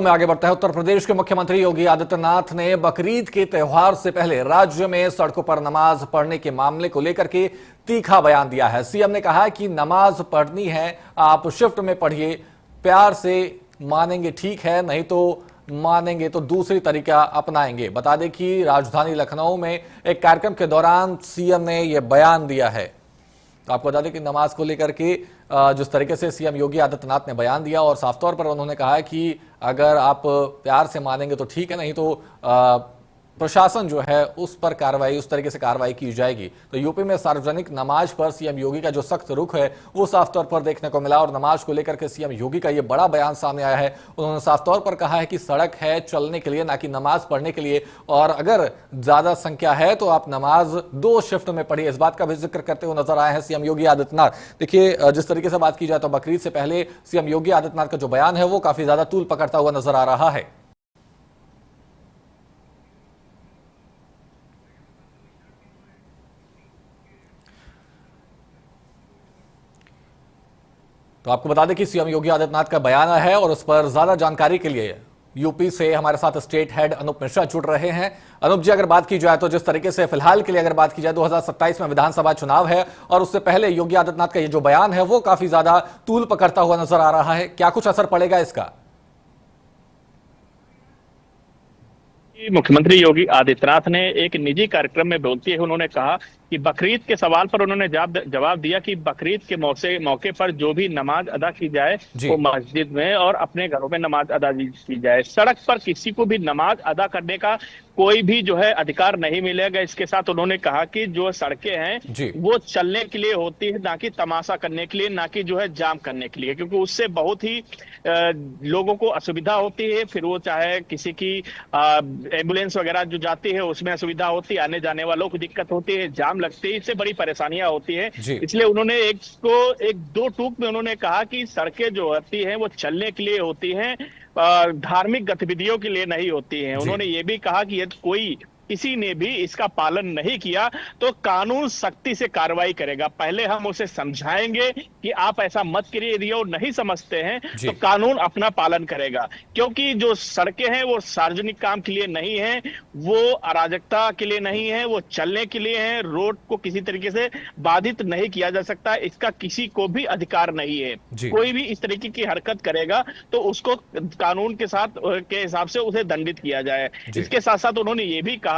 में आगे बढ़ता है। उत्तर प्रदेश के मुख्यमंत्री योगी आदित्यनाथ ने बकरीद के त्योहार से पहले राज्य में सड़कों पर नमाज पढ़ने के मामले को लेकर के तीखा बयान दिया है। सीएम ने कहा कि नमाज पढ़नी है, आप शिफ्ट में पढ़िए, प्यार से मानेंगे ठीक है, नहीं तो मानेंगे तो दूसरी तरीका अपनाएंगे। बता दें कि राजधानी लखनऊ में एक कार्यक्रम के दौरान सीएम ने यह बयान दिया है। आपको बता दें कि नमाज को लेकर के जिस तरीके से सीएम योगी आदित्यनाथ ने बयान दिया और साफ तौर पर उन्होंने कहा कि अगर आप प्यार से मानेंगे तो ठीक है, नहीं तो प्रशासन जो है उस पर कार्रवाई, उस तरीके से कार्रवाई की जाएगी। तो यूपी में सार्वजनिक नमाज पर सीएम योगी का जो सख्त रुख है वो साफ तौर पर देखने को मिला और नमाज को लेकर के सीएम योगी का ये बड़ा बयान सामने आया है। उन्होंने साफ तौर पर कहा है कि सड़क है चलने के लिए, ना कि नमाज पढ़ने के लिए, और अगर ज्यादा संख्या है तो आप नमाज 2 शिफ्ट में पढ़िए। इस बात का भी जिक्र करते हुए नजर आए हैं सीएम योगी आदित्यनाथ। देखिए, जिस तरीके से बात की जाए तो बकरीद से पहले सीएम योगी आदित्यनाथ का जो बयान है वो काफी ज्यादा तूल पकड़ता हुआ नजर आ रहा है। तो आपको बता दें कि सीएम योगी आदित्यनाथ का बयान है और उस पर ज्यादा जानकारी के लिए यूपी से हमारे साथ स्टेट हेड अनूप मिश्रा जुड़ रहे हैं। अनूप जी, अगर बात की जाए तो जिस तरीके से फिलहाल के लिए अगर बात की जाए 2027 में विधानसभा चुनाव है और उससे पहले योगी आदित्यनाथ का ये जो बयान है वो काफी ज्यादा तूल पकड़ता हुआ नजर आ रहा है, क्या कुछ असर पड़ेगा इसका? मुख्यमंत्री योगी आदित्यनाथ ने एक निजी कार्यक्रम में बोलते हुए उन्होंने कहा कि बकरीद के सवाल पर उन्होंने जवाब दिया कि बकरीद के मौके पर जो भी नमाज अदा की जाए वो मस्जिद में और अपने घरों में नमाज अदा की जाए। सड़क पर किसी को भी नमाज अदा करने का कोई भी जो है अधिकार नहीं मिलेगा। इसके साथ उन्होंने कहा कि जो सड़कें हैं वो चलने के लिए होती है, ना कि तमाशा करने के लिए, ना कि जो है जाम करने के लिए, क्योंकि उससे बहुत ही लोगों को असुविधा होती है। फिर वो चाहे किसी की एम्बुलेंस वगैरह जो जाती है उसमें असुविधा होती है, आने जाने वालों को दिक्कत होती है, जाम लगते हैं, इससे बड़ी परेशानियां होती है। इसलिए उन्होंने एक दो टूक में उन्होंने कहा कि सड़कें जो होती हैं वो चलने के लिए होती हैं, धार्मिक गतिविधियों के लिए नहीं होती हैं। उन्होंने ये भी कहा कि यदि कोई किसी ने भी इसका पालन नहीं किया तो कानून सख्ती से कार्रवाई करेगा। पहले हम उसे समझाएंगे कि आप ऐसा मत करिए, यदि वो नहीं समझते हैं तो कानून अपना पालन करेगा, क्योंकि जो सड़कें हैं वो सार्वजनिक काम के लिए नहीं है, वो अराजकता के लिए नहीं है, वो चलने के लिए है। रोड को किसी तरीके से बाधित नहीं किया जा सकता, इसका किसी को भी अधिकार नहीं है। कोई भी इस तरीके की हरकत करेगा तो उसको कानून के हिसाब से उसे दंडित किया जाए। इसके साथ साथ उन्होंने ये भी कहा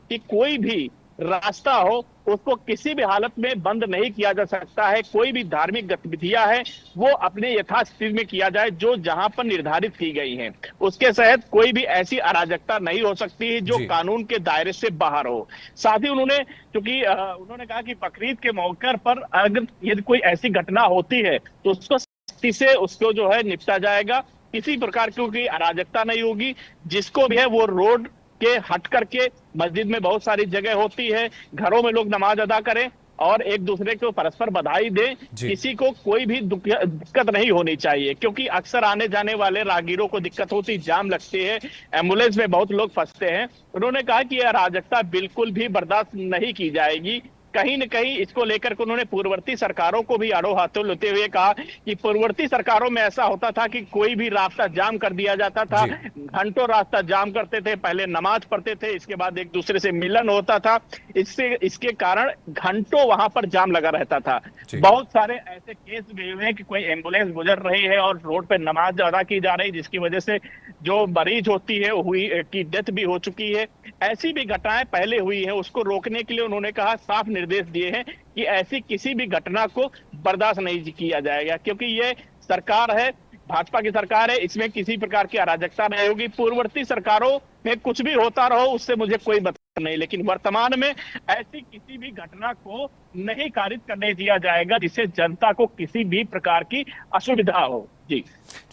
कि कोई भी रास्ता हो उसको किसी भी हालत में बंद नहीं किया जा सकता है। कोई भी धार्मिक गतिविधियां हैं वो अपने यथास्थिति में किया जाए जो जहां पर निर्धारित की गई हैं। उसके तहत कोई भी ऐसी अराजकता नहीं हो सकती है जो कानून के दायरे से बाहर हो। साथ ही उन्होंने उन्होंने कहा कि बकरीद के मौके पर अगर यदि कोई ऐसी घटना होती है तो उसको सख्ती से उसको जो है निपटा जाएगा। किसी प्रकार की कोई अराजकता नहीं होगी। जिसको भी है वो रोड के हट करके, मस्जिद में बहुत सारी जगह होती है, घरों में लोग नमाज अदा करें और एक दूसरे को परस्पर बधाई दें। किसी को कोई भी दिक्कत नहीं होनी चाहिए, क्योंकि अक्सर आने जाने वाले राहगीरों को दिक्कत होती, जाम लगती है, एम्बुलेंस में बहुत लोग फंसते हैं। उन्होंने कहा कि यह अराजकता बिल्कुल भी बर्दाश्त नहीं की जाएगी। कहीं न कहीं इसको लेकर के उन्होंने पूर्ववर्ती सरकारों को भी आड़ो हाथों लेते हुए कहा कि पूर्ववर्ती सरकारों में ऐसा होता था कि कोई भी रास्ता जाम कर दिया जाता था, घंटों रास्ता जाम करते थे, पहले नमाज पढ़ते थे, इसके बाद एक दूसरे से मिलन होता था, इसके कारण घंटों वहां पर जाम लगा रहता था। बहुत सारे ऐसे केस भी हुए हैं कि कोई एम्बुलेंस गुजर रही है और रोड पे नमाज अदा की जा रही, जिसकी वजह से जो मरीज होती है की डेथ भी हो चुकी है। ऐसी भी घटनाएं पहले हुई है, उसको रोकने के लिए उन्होंने कहा, साफ निर्देश दिए हैं कि ऐसी किसी भी घटना को बर्दाश्त नहीं किया जाएगा, क्योंकि ये सरकार है, भाजपा की सरकार है, इसमें किसी प्रकार की अराजकता नहीं होगी। पूर्ववर्ती सरकारों में कुछ भी होता रहो उससे मुझे कोई मतलब नहीं, लेकिन वर्तमान में ऐसी किसी भी घटना को नहीं कारित करने दिया जाएगा जिससे जनता को किसी भी प्रकार की असुविधा हो। जी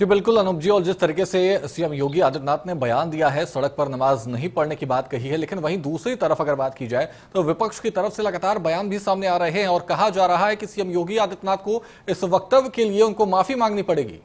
बिल्कुल अनूप जी, और जिस तरीके से सीएम योगी आदित्यनाथ ने बयान दिया है, सड़क पर नमाज नहीं पढ़ने की बात कही है, लेकिन वहीं दूसरी तरफ अगर बात की जाए तो विपक्ष की तरफ से लगातार बयान भी सामने आ रहे हैं और कहा जा रहा है कि सीएम योगी आदित्यनाथ को इस वक्तव्य के लिए उनको माफी मांगनी पड़ेगी।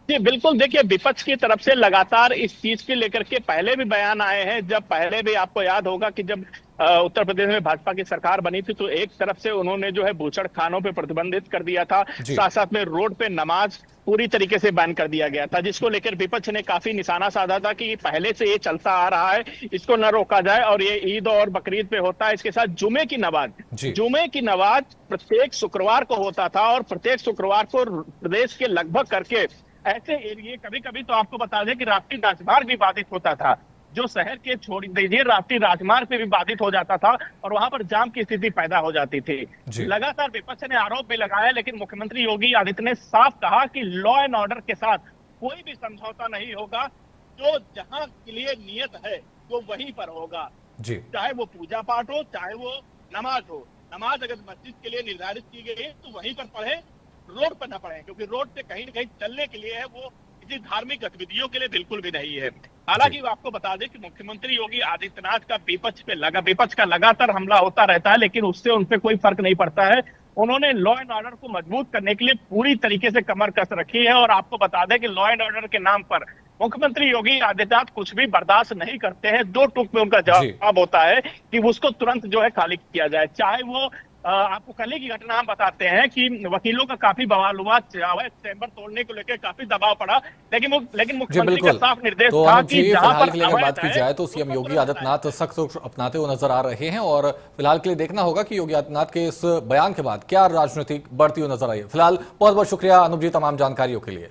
जी बिल्कुल, देखिए विपक्ष की तरफ से लगातार इस चीज के लेकर के पहले भी बयान आए हैं। जब पहले भी आपको याद होगा कि जब उत्तर प्रदेश में भाजपा की सरकार बनी थी तो एक तरफ से उन्होंने जो है बूचड़ खानों पे प्रतिबंधित कर दिया था, साथ साथ में रोड पे नमाज पूरी तरीके से बैन कर दिया गया था, जिसको लेकर विपक्ष ने काफी निशाना साधा था कि पहले से ये चलता आ रहा है, इसको न रोका जाए। और ये ईद और बकरीद पे होता है। इसके साथ जुमे की नमाज प्रत्येक शुक्रवार को होता था और प्रत्येक शुक्रवार को प्रदेश के लगभग करके ऐसे एरिए, कभी कभी तो आपको बता दें कि राष्ट्रीय राजमार्ग भी बाधित होता था, जो शहर के छोड़ दीजिए राष्ट्रीय राजमार्ग पे भी बाधित हो जाता था और वहां पर जाम की स्थिति पैदा हो जाती थी। लगातार विपक्ष ने आरोप भी लगाया, लेकिन मुख्यमंत्री योगी आदित्यनाथ ने साफ कहा कि लॉ एंड ऑर्डर के साथ कोई भी समझौता नहीं होगा। जो जहां के लिए नियत है वो वहीं पर होगा, चाहे वो पूजा पाठ हो, चाहे वो नमाज हो। नमाज अगर मस्जिद के लिए निर्धारित की गई है तो वहीं पर पढ़े, रोड पर न पड़े, क्योंकि रोड पे कहीं न कहीं चलने के लिए है, वो किसी धार्मिक गतिविधियों के लिए बिल्कुल भी नहीं है। हालांकि आपको बता दें कि मुख्यमंत्री योगी आदित्यनाथ का विपक्ष का लगातार हमला होता रहता है, लेकिन उससे उन पे कोई फर्क नहीं पड़ता है। उन्होंने लॉ एंड ऑर्डर को मजबूत करने के लिए पूरी तरीके से कमर कस रखी है। और आपको बता दें कि लॉ एंड ऑर्डर के नाम पर मुख्यमंत्री योगी आदित्यनाथ कुछ भी बर्दाश्त नहीं करते हैं। दो टूक में उनका जवाब होता है कि उसको तुरंत जो है खाली किया जाए। चाहे वो आपको कल की घटना हम बताते हैं कि वकीलों का काफी बवाल हुआ, चैम्बर तोड़ने को लेकर काफी दबाव पड़ा, लेकिन मुख्यमंत्री का साफ निर्देश था कि फिलहाल के लिए अगर बात की जाए तो सीएम योगी आदित्यनाथ सख्त रुख अपनाते हुए नजर आ रहे हैं और फिलहाल के लिए देखना होगा कि योगी आदित्यनाथ के इस बयान के बाद क्या राजनीति बढ़ती हुई नजर आई है। फिलहाल बहुत बहुत शुक्रिया अनुप जी तमाम जानकारियों के लिए।